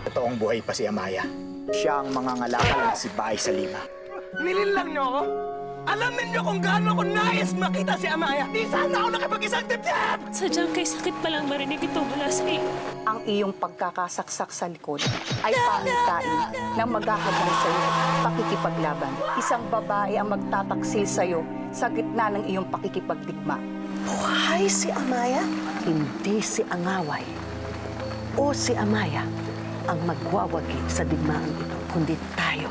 totoong buhay pa si Amaya. Siya ang mangangalakal ng si Bay sa Lima. Nilinlang niyo ako? Alam ninyo kung gaano ko nais makita si Amaya. Di sana ako nakipag-isang dibdib! Sadyang kay sakit palang marinig ito mula sa iyo. Ang iyong pagkakasaksak sa likod ay pangitain ng maghahadlang sa iyo pakikipaglaban. Isang babae ang magtataksil sa iyo sa gitna ng iyong pakikipagdigma. Buhay si Amaya? Hindi si Angaway o si Amaya ang magwawagi sa digmaan ito, kundi tayo.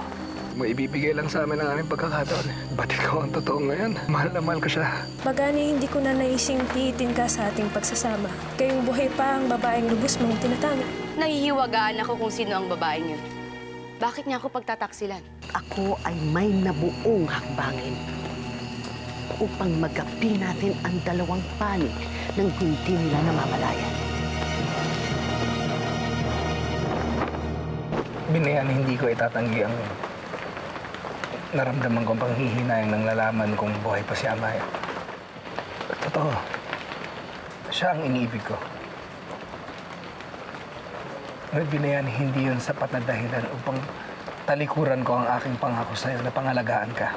May ibibigay lang sa amin ang aming pagkakataon. Ba't ikaw ang totoo ngayon? Mahal na mahal ko siya. Bagani hindi ko na naising piitin ka sa ating pagsasama. Kayong buhay pa ang babaeng lubos mong tinatanggi. Nahihiwagaan ako kung sino ang babaeng yun. Bakit niya ako pagtataksilan? Ako ay may nabuong hakbangin upang magapi natin ang dalawang panig ng hindi nila namamalayan. Binayan, hindi ko itatanggi ang naramdaman kong panghihinayang ng lalaman kung buhay pa si Amaya. Totoo, siya ang iniibig ko. Ngunit Binayan, hindi yun sapat na dahilan upang talikuran ko ang aking pangako sa'yo na pangalagaan ka.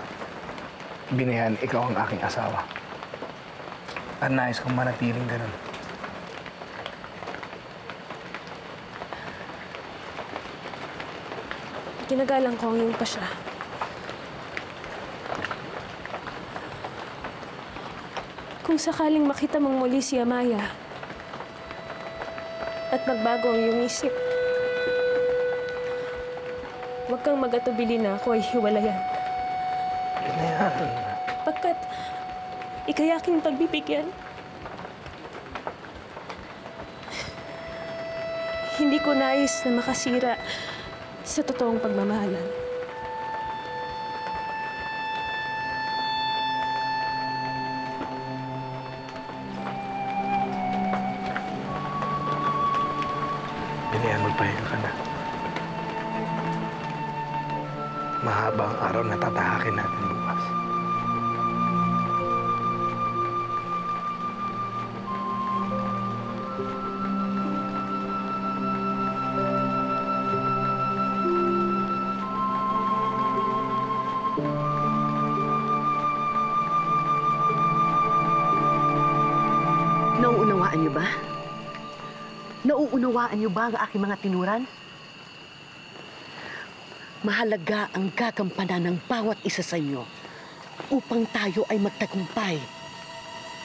Binayan, ikaw ang aking asawa. At nais kong manatiling ganun. Ginagalang ko ang iyong pasya. Kung sakaling makita mong muli si Amaya at magbago ang iyong isip, huwag kang mag-atubili na ako ay hiwalayan. Binayan. Pagkat ika'y aking pagbibigyan. Hindi ko nais na makasira sa totoong pagmamahalan. Binayan, magpahinga ka na. Mahaba ang araw na tatahakin natin bukas. Nauunawaan niyo ba? Nauunawaan niyo ba ang aking mga tinuran? Mahalaga ang gagampanan ng bawat isa sa inyo upang tayo ay magtagumpay.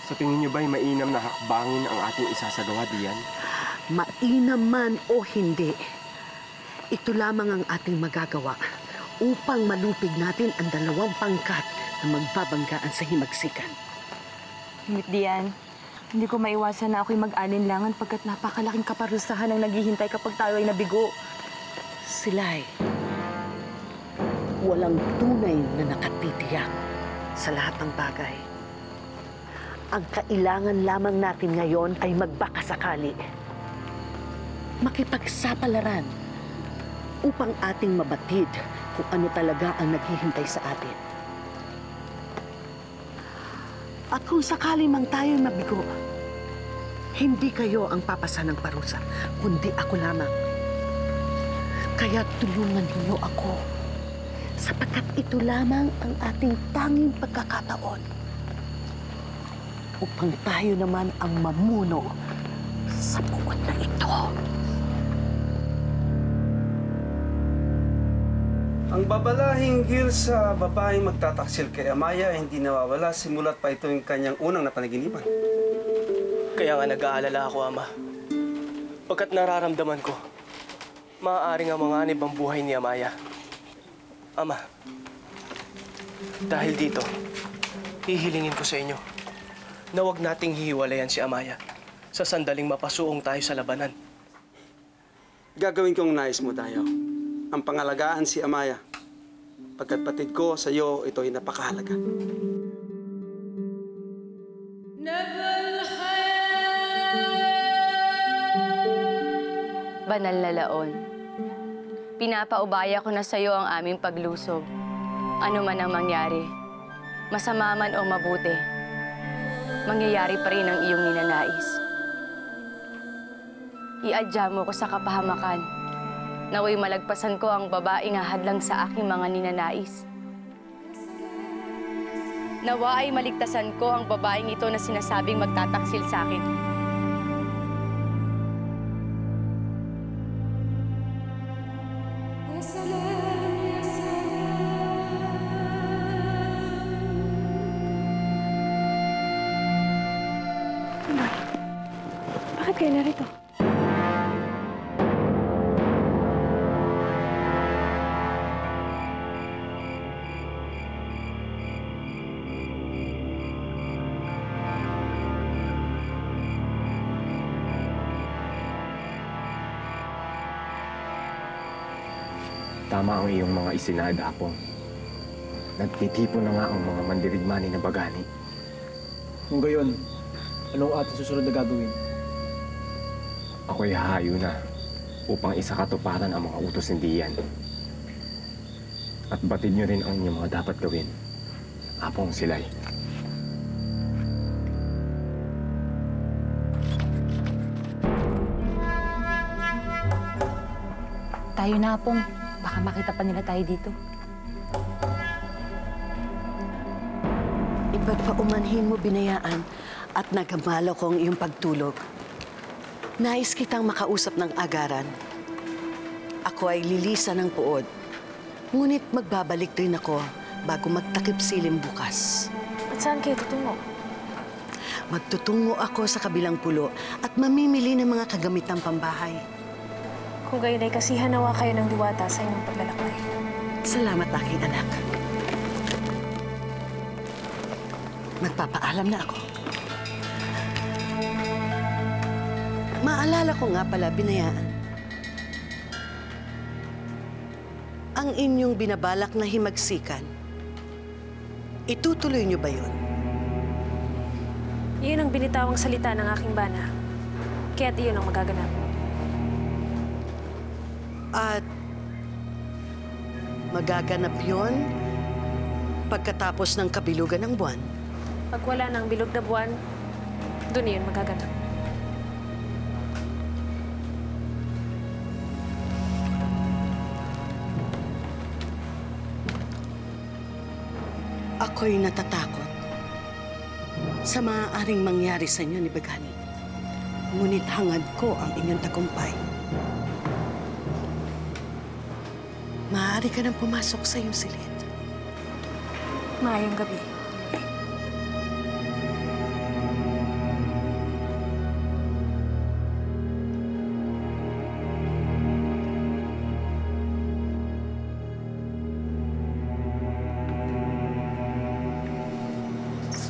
Sa tingin niyo ba'y mainam na hakbangin ang ating isasagawa diyan? Mainam man o hindi, ito lamang ang ating magagawa upang malupig natin ang dalawang pangkat na magbabanggaan sa himagsikan. Ngunit Dian, hindi ko maiwasan na ako'y mag-alinlangan pagkat napakalaking kaparusahan ang naghihintay kapag tayo ay nabigo. Sila'y walang tunay na nakatitiyak sa lahat ng bagay. Ang kailangan lamang natin ngayon ay magbakasakali. Makipagsapalaran upang ating mabatid kung ano talaga ang naghihintay sa atin. At kung sakali mang tayo'y mabigo, hindi kayo ang papasa ng parusa, kundi ako lamang. Kaya tulungan niyo ako, sapagkat ito lamang ang ating tanging pagkakataon upang tayo naman ang mamuno sa buwan na ito. Ang babala hinggil sa babaeng magtataksil kay Amaya ay hindi nawawala simula't pa ito yung kanyang unang napanaginipan. Kaya nga nag-aalala ako, Ama. Pagkat nararamdaman ko, maaaring ang mga anib ang buhay ni Amaya. Ama, dahil dito, hihilingin ko sa inyo na huwag nating hihiwalayan si Amaya sa sandaling mapasuong tayo sa labanan. Gagawin kong nais mo tayo. Ang pangalagaan si Amaya. Pagkat patid ko sa iyo, ito'y napakahalaga. Banal na Laon, pinapaubaya ko na sa iyo ang aming paglusob. Ano man ang mangyari, masama man o mabuti, mangyayari pa rin ang iyong ninanais. Iadya mo ko sa kapahamakan Naway malagpasan ko ang babaeng hahadlang sa aking mga ninanais. Nawa ay maligtasan ko ang babaeng ito na sinasabing magtataksil sa akin. Bakit kayo narito? Tama ang iyong mga isinad, Apong. Nagtitipon na nga ang mga mandirigmani na bagani. Kung gayon, anong ating susunod na gagawin? Ako'y hahayo na upang isakatuparan ang mga utos ni Dian. At batid niyo rin ang inyong mga dapat gawin, Apong Silay. Tayo na, Apong. Baka makita pa nila tayo dito. Ipagpaumanhin mo, Binayaan, at nagamalo ko ang iyong pagtulog. Nais kitang makausap ng agaran. Ako ay lilisan ng puod. Ngunit magbabalik rin ako bago magtakip silim bukas. At saan kayo tutungo? Magtutungo ako sa kabilang pulo at mamimili ng mga kagamitang pambahay. Kung gayon ay kasihan nawa kayo ng diwata sa inyong paglalakbay. Salamat, aking anak. Magpapaalam na ako. Maalala ko nga pala, Binayaan. Ang inyong binabalak na himagsikan, itutuloy niyo ba yun? Iyon ang binitawang salita ng aking bana. Kaya't iyon ang magaganap. At magaganap yon pagkatapos ng kabilugan ng buwan. Pag wala ng bilog na buwan, doon iyon magaganap. Ako'y natatakot sa maaaring mangyari sa inyo ni Bagani. Ngunit hangad ko ang inyong tagumpay. Maaari ka nang pumasok sa iyong silid. Maayong gabi.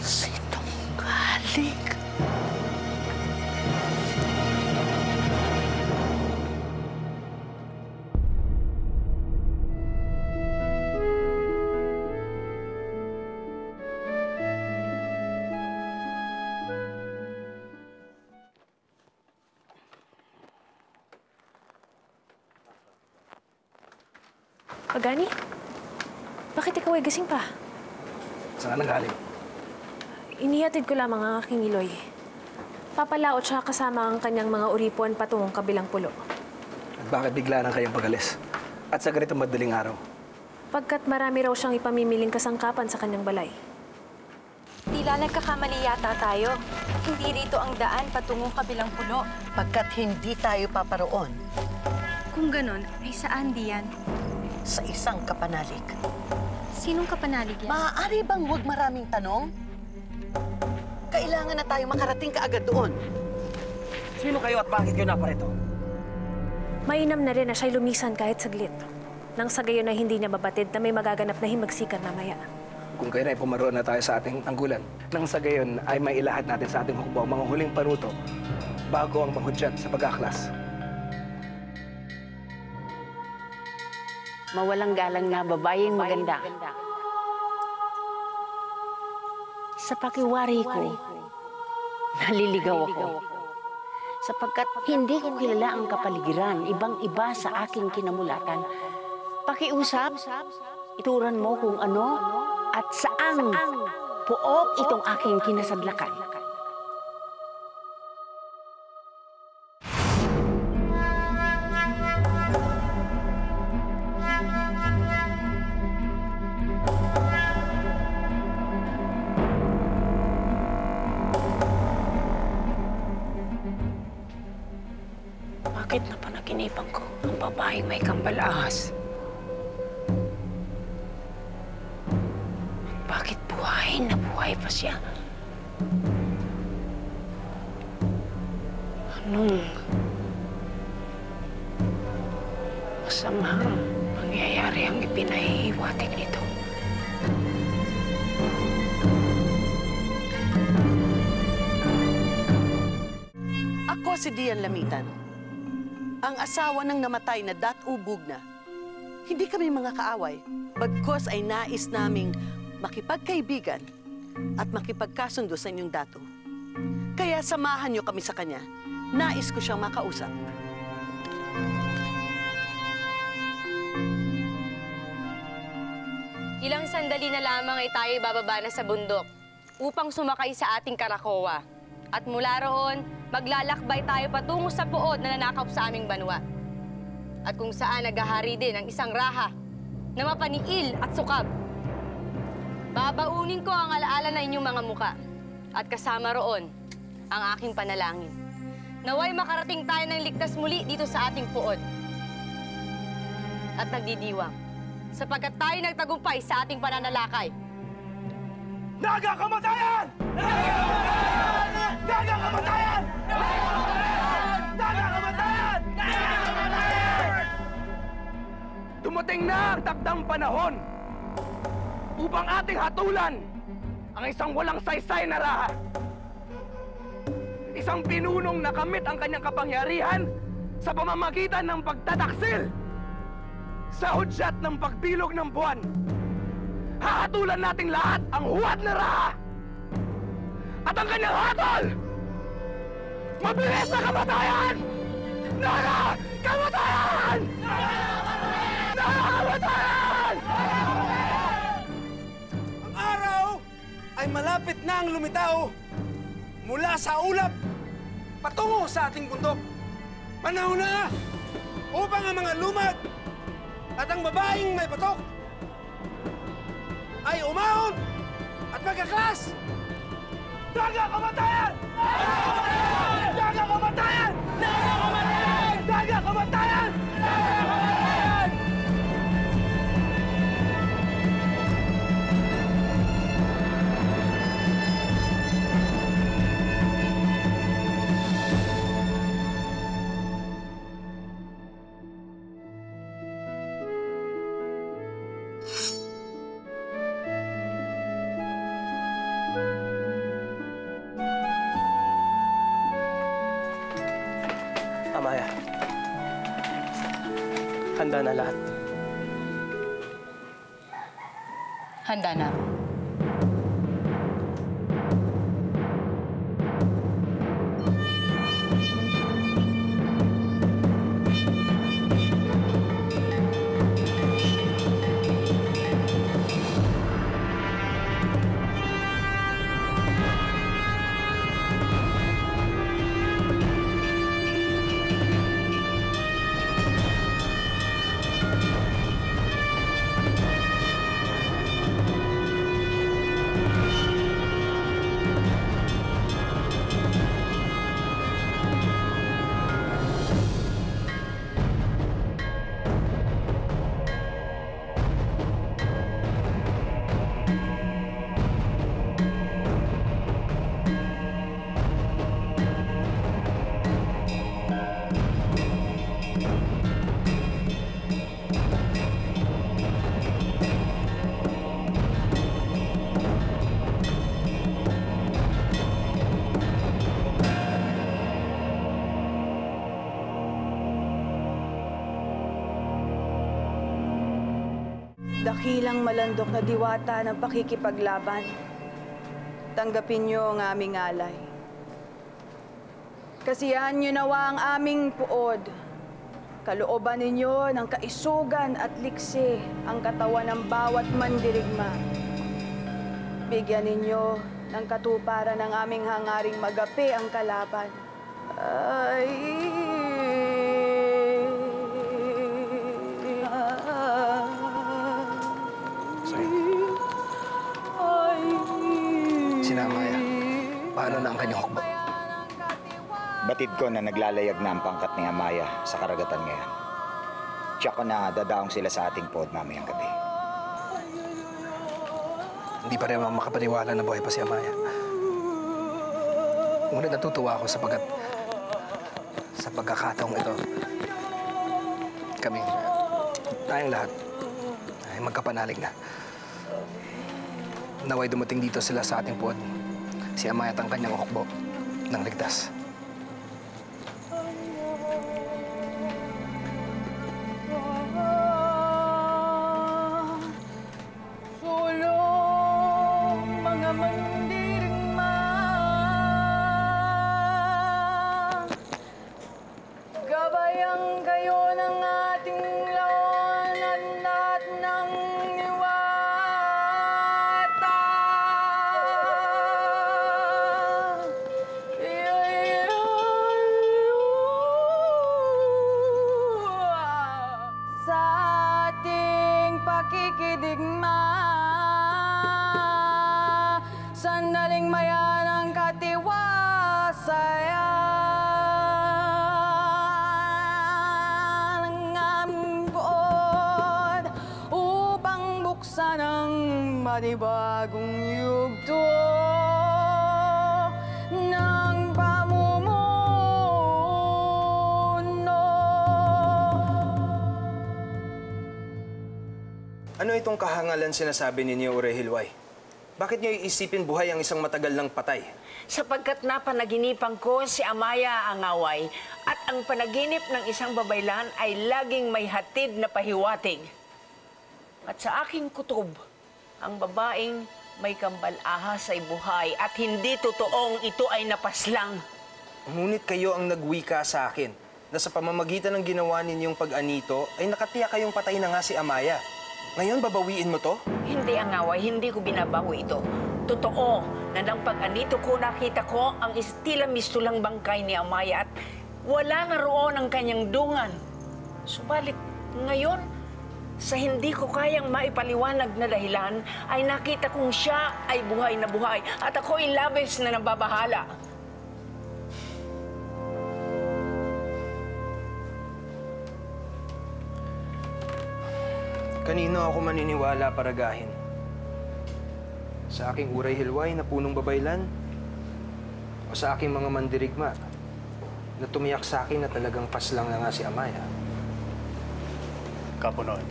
Sinungaling. Bagani? Bakit ikaw ay gising pa? Saan ka nanggaling? Inihatid ko lamang ang aking iloy. Papalaot siya kasama ang kanyang mga uripuan patungong kabilang pulo. At bakit bigla na kayong pagalis? At sa ganitong madaling araw? Pagkat marami raw siyang ipamimiling kasangkapan sa kanyang balay. Tila nagkakamali yata tayo. Hindi rito ang daan patungong kabilang pulo. Pagkat hindi tayo paparoon Kung ganon, ay saan diyan? sa isang kapanalig. Sinong kapanalig yan? Maaari bang huwag maraming tanong? Kailangan na tayo makarating kaagad doon. Sino kayo at bakit kayo naparito? Mainam na rin na siya'y lumisan kahit saglit. Nang sa gayon na hindi niya mabatid na may magaganap na himagsikan mamaya. Kung kayo na ay pumaroon na tayo sa ating tanggulan, nang sa gayon ay may ilahad natin sa ating hukbo ang mga huling panuto bago ang mahudyat sa pag-aklas. Mawalang galang na babaeng maganda. Sa pakiwari ko, naliligaw ako. Sapagkat hindi ko kilala ang kapaligiran, ibang-iba sa aking kinamulatan. Pakiusap, ituran mo kung ano at saang puok itong aking kinasadlakan. babaeng may kambal-ahas. Bakit buhay na buhay pa siya? Anong masamang pangyayari ang ipinahihiwatig nito? Ako si Dian Lamitan, ang asawa ng namatay na Dat-ubog na. Hindi kami mga kaaway, bagkos ay nais naming makipagkaibigan at makipagkasundo sa inyong dato. Kaya samahan niyo kami sa kanya. Nais ko siyang makausap. Ilang sandali na lamang ay tayo bababa na sa bundok upang sumakay sa ating karakowa. At mula roon, maglalakbay tayo patungo sa puod na nanakaw sa aming banwa. At kung saan naghahari din ang isang raha na mapaniil at sukab. Babaunin ko ang alaala na inyong mga muka at kasama roon ang aking panalangin. Naway makarating tayo ng ligtas muli dito sa ating puod. At nagdidiwang sapagkat tayo nagtagumpay sa ating pananalakay. Naga kamatayan! Naga kamatayan! Naga kamatayan! Naga kamatayan! Naga kamatayan! Dumating na ang takdang panahon upang ating hatulan ang isang walang saysay na raha. Isang pinunong nakamit ang kanyang kapangyarihan sa pamamagitan ng pagtataksil sa hudyat ng pagbilog ng buwan. Hahatulan nating lahat ang huwad na raha at ang kanyang hatol! Mabilis na kamatayan! Naga! Kamatayan! Naga! Kamatayan! Ang araw ay malapit na ang lumitaw mula sa ulap patungo sa ating bundok. Panahon na upang ang mga lumad at ang babaeng may batok ay umahon at magkaklas! Naga kamatayan! Naga kamatayan! Naga kamatayan! Naga kamatayan! Naga kamatayan! Amaya, handa na lahat. Handa na ako. Dakilang malandok na diwata ng pakikipaglaban. Tanggapin niyo ang aming alay. Kasiyahan niyo nawa ang aming puod. Kalooban ninyo ng kaisugan at liksi ang katawan ng bawat mandirigma. Bigyan ninyo ng katuparan ng aming hangaring magapi ang kalaban. Ay... Sinamaya, paano na ang kanyang hukbo? Batid ko na naglalayag na ang pangkat ni Amaya sa karagatan ngayon. Tiyak ko na dadaong sila sa ating pod mamayang gabi. Hindi pa rin makapaniwala na buhay pa si Amaya. Ngunit natutuwa ako sapagkat sa pagkakataong ito, tayong lahat ay magkapanalig na. Naway dumating dito sila sa ating puwad, si Amaya at ang kanyang hukbo ng ligtas. Gabayang kayo ng ating lawan at lahat ng iwata. Sa ating pakikidigma, sandaling mayan ang katiwasaya. Sanang manibagong yugto ng pamumuno. Ano itong kahangalan sinasabi ninyo, Uray Hilway? Bakit niyo iisipin buhay ang isang matagal ng patay? Sapagkat napanaginipan ko si Amaya ang away at ang panaginip ng isang babaylan ay laging may hatid na pahiwatig. At sa aking kutob, ang babaeng may kambal-ahas ay buhay at hindi totoong ito ay napaslang. Ngunit kayo ang nagwika sa akin na sa pamamagitan ng ginawa ninyong pag-anito ay nakatiyak kayong patay na nga si Amaya. Ngayon, babawiin mo to? Hindi ang away, hindi ko binabawi ito. Totoo na nang pag-anito ko nakita ko ang istila mistulang bangkay ni Amaya at wala na roon ang kanyang dungan. Subalit ngayon, sa hindi ko kayang maipaliwanag na dahilan, ay nakita kong siya ay buhay na buhay at ako'y labis na nababahala. Kanino ako maniniwala paragahin? Sa aking Uray Hilway na punong babaylan? O sa aking mga mandirigma na tumiyak sa akin na talagang paslang na nga si Amaya? Kapunoy,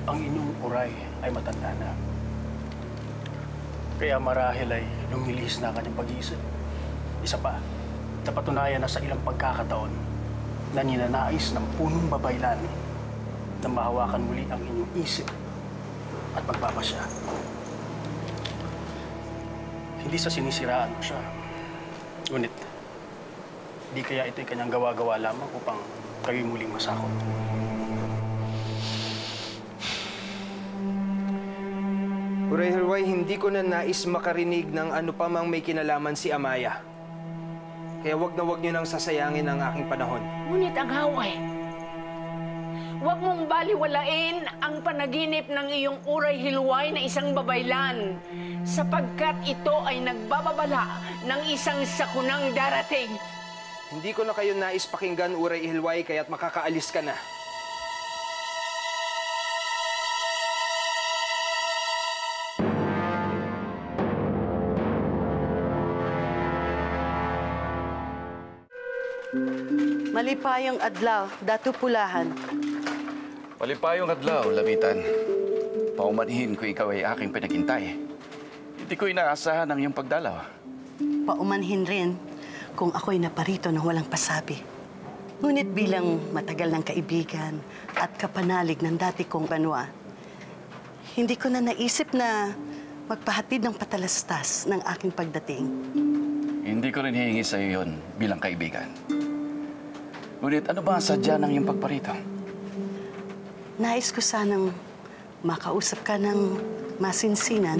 ang inyong uray ay matanda na. Kaya marahil ay lumilis na kanyang pag-iisip. Isa pa, napatunayan na sa ilang pagkakataon na ninanais ng punong babaylan na mahawakan muli ang inyong isip at pagpapasya. Hindi sa sinisiraan mo siya. Ngunit, di kaya ito'y kanyang gawa-gawa lamang upang kayo'y muling masakot. Uray Hilway, hindi ko na nais makarinig ng ano pa mang may kinalaman si Amaya. Kaya wag na wag niyo nang sasayangin ang aking panahon. Ngunit ang haway, huwag mong baliwalain ang panaginip ng iyong Uray Hilway na isang babaylan sapagkat ito ay nagbababala ng isang sakunang darating. Hindi ko na kayo nais pakinggan, Uray Hilway, kaya't makakaalis ka na. Malipayang adlaw, Datu Pulahan. Malipayong adlaw, Labitan. Paumanhin ko ikaw ay aking pinaghintay. Hindi ko inaasahan ang iyong pagdalaw. Paumanhin rin kung ako'y naparito ng walang pasabi. Ngunit bilang matagal ng kaibigan at kapanalig ng dati kong banwa, hindi ko na naisip na magpahatid ng patalastas ng aking pagdating. Hindi ko rin hihingi sa iyo yun bilang kaibigan. Ngunit ano ba ang sadya ng iyong pagparito? Nais ko sanang makausap ka ng masinsinan.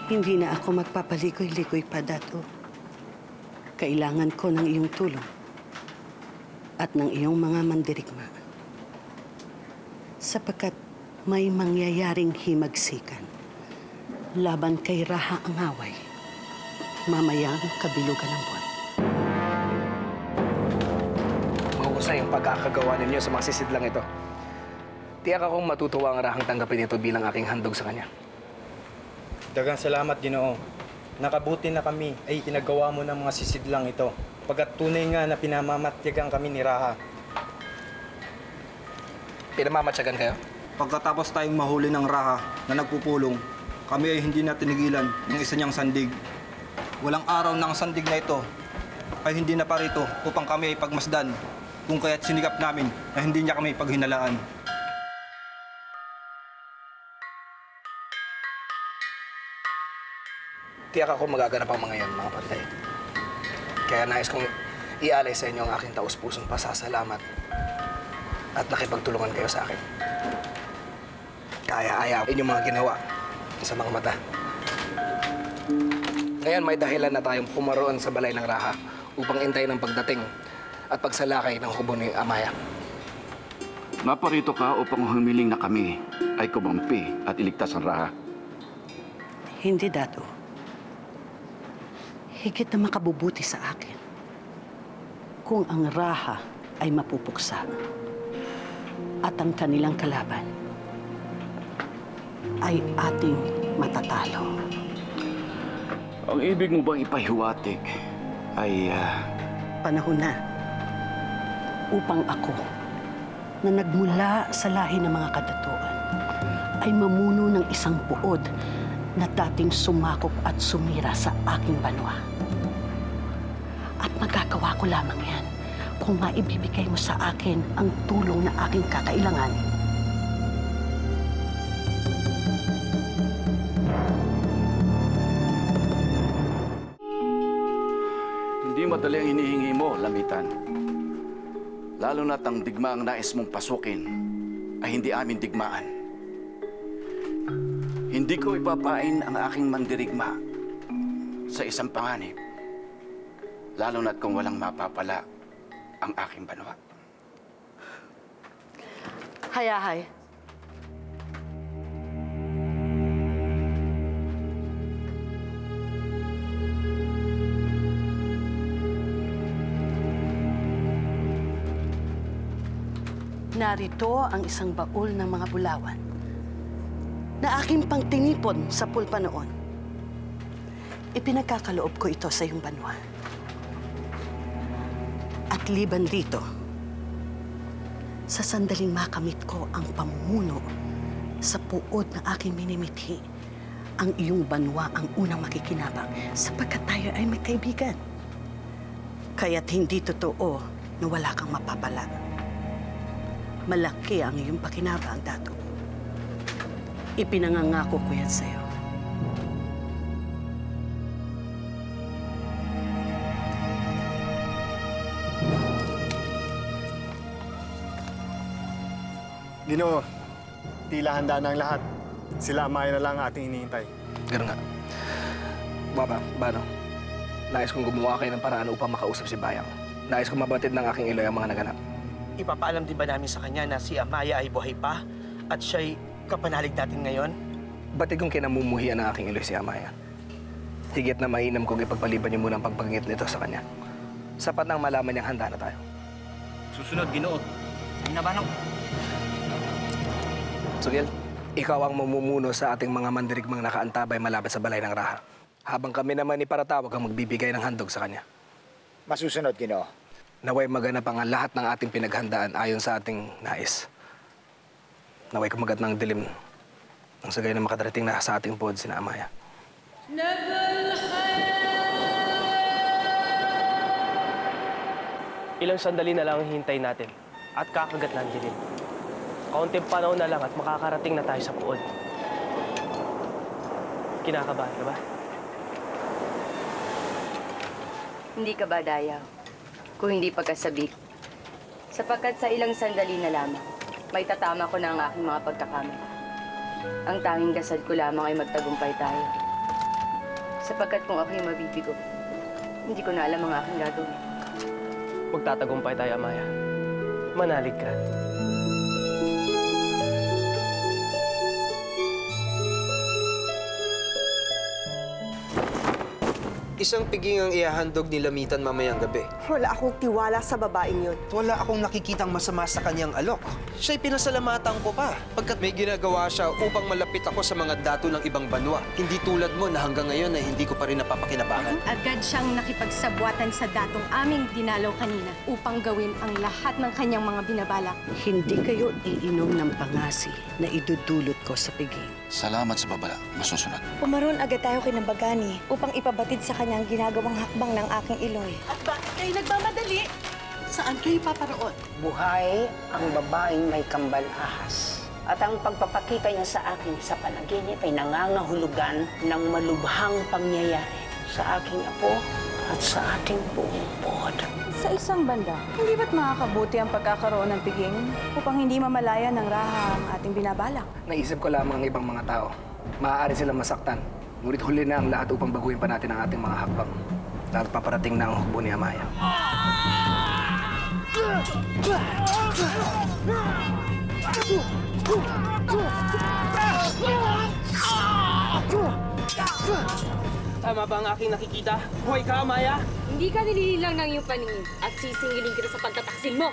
Hindi na ako magpapaligoy-ligoy pa, Dato. Kailangan ko ng iyong tulong. at ng iyong mga mandirigma. Sapagkat may mangyayaring himagsikan laban kay Raha ang away, mamayang kabilugan ng buwan. Mahusay ang pagkakagawa ninyo sa mga sisidlang ito. Tiyak akong matutuwa ang Rahang tanggapin ito bilang aking handog sa kanya. Dagang salamat, Ginoo. Nakabuti na kami ay tinagawa mo ng mga sisidlang ito. Pagkat tunay nga na pinamamatyagan kami ni Raha. Pinamamatyagan kayo? Pagkatapos tayong mahuli ng Raha na nagpupulong, kami ay hindi na tinigilan ng isa niyang sandig. Walang araw ng sandig na ito ay hindi na parito upang kami ay pagmasdan, kung kaya't sinigap namin na hindi niya kami paghinalaan. Tiyak ako magaganap ang mga yan, mga pantay. Kaya nais kong ialay sa inyo ang aking taus-pusong pasasalamat at nakipagtulungan kayo sa akin. Kaya ayaw inyong mga ginawa sa mga mata. Ngayon may dahilan na tayong pumaroon sa balay ng Raha upang intayin ang pagdating at pagsalakay ng hubo ni Amaya. Naparito ka upang humiling na kami ay kumampi at iligtas ang Raha. Hindi, Dato. Higit na makabubuti sa akin kung ang Raha ay mapupuksa at ang kanilang kalaban ay ating matatalo. Ang ibig mo bang ipahiwatig ay... Panahon na upang ako na nagmula sa lahi ng mga kadatuan ay mamuno ng isang puod na dating sumakop at sumira sa aking banwa. At magagawa ko lamang yan kung maibibigay mo sa akin ang tulong na aking kakailangan. Hindi madali ang hinihingi mo, Lamitan. Lalo na't ang digmaang nais mong pasukin ay hindi amin digmaan. Hindi ko ipapain ang aking mandirigma sa isang panganib. Lalo na't kung walang mapapala ang aking banwa. Hayahay. Narito ang isang baul ng mga bulawan na aking pangtinipon sa pulpa noon. Ipinagkakaloob ko ito sa iyong banwa. At liban rito, sa sandaling makamit ko ang pamumuno sa puod na aking minimithi, ang iyong banwa ang unang makikinabang sapagkat tayo ay may kaibigan. Kaya't hindi totoo na wala kang mapapala. Malaki ang iyong pakinabang, Dato. Ipinangangako ko yan sa'yo. Ginoo, tila handa na ang lahat. Sila Amaya na lang ating hinihintay. Ganun nga. Bano, nais kong gumawa kayo ng paraan upang makausap si Bayang. Nais kong mabatid ng aking Iloy ang mga naganap. Ipapaalam din ba namin sa kanya na si Amaya ay buhay pa at siya'y kapanalig natin ngayon? Batid kong kinamumuhian ng aking Iloy si Amaya. Higit na mainam kong ipagpaliban niyo muna ang pagpangit nito sa kanya. Sapat nang malaman niyang handa na tayo. Susunod, Ginoo. Inabanong. Sugil, ikaw ang mamumuno sa ating mga mandirigmang nakaantabay malapit sa balay ng Raha. Habang kami naman iparatawag ang magbibigay ng handog sa kanya. Masusunod, Ginoo. Naway maganap ang lahat ng ating pinaghandaan ayon sa ating nais. Naway kumagat ng dilim ang sagay na makadarating na sa ating pod sina Amaya. Ilang sandali na lang ang hintay natin at kakagat ng dilim. Kaunting panahon na lang at makakarating na tayo sa puod. Kinakabahan ka ba? Hindi ka ba, Dayaw? Kung hindi pagkasabik. Sapagkat sa ilang sandali na lamang, may tatama ko na ang aking mga pagkakamali. Ang tanging dasal ko lamang ay magtagumpay tayo. Sapagkat kung ako'y mabibigo, hindi ko na alam ang aking gagawin. Magtatagumpay tayo, Amaya. manalig ka. Isang piging ang ihahandog ni Lamitan mamayang gabi. Wala akong tiwala sa babaeng yun. Wala akong nakikitang masama sa kanyang alok. Siya'y pinasalamatan ko pa pagkat may ginagawa siya upang malapit ako sa mga dato ng ibang banwa. Hindi tulad mo na hanggang ngayon ay hindi ko pa rin napapakinabangan. Agad siyang nakipagsabwatan sa datong aming dinalaw kanina upang gawin ang lahat ng kanyang mga binabalak. Hindi kayo iinom ng pangasi na idudulot ko sa piging. Salamat sa babala. Masusunod. Pumaroon agad tayo kay Nabagani upang ipabatid sa kanyang ginagawang hakbang ng aking Iloy. At bakit kayo nagmamadali? Saan kayo paparoon? Buhay ang babaeng may kambal ahas. At ang pagpapakita niya sa akin sa panaginip ay nangangahulugan ng malubhang pangyayari sa aking apo at sa ating buong pod. Sa isang banda, hindi ba't makakabuti ang pagkakaroon ng piging upang hindi mamalaya ng raha ang ating binabalak? Naisip ko lamang ang ibang mga tao. Maaari silang masaktan. Ngunit huli na ang lahat upang baguhin pa natin ang ating mga hakbang. Dahil paparating na ang hukbo ni Amaya. Tama ba ang aking nakikita? Buhay ka, Amaya? Hindi ka nilililang ng iyong paningin at sisingilin kita sa pagtataksil mo.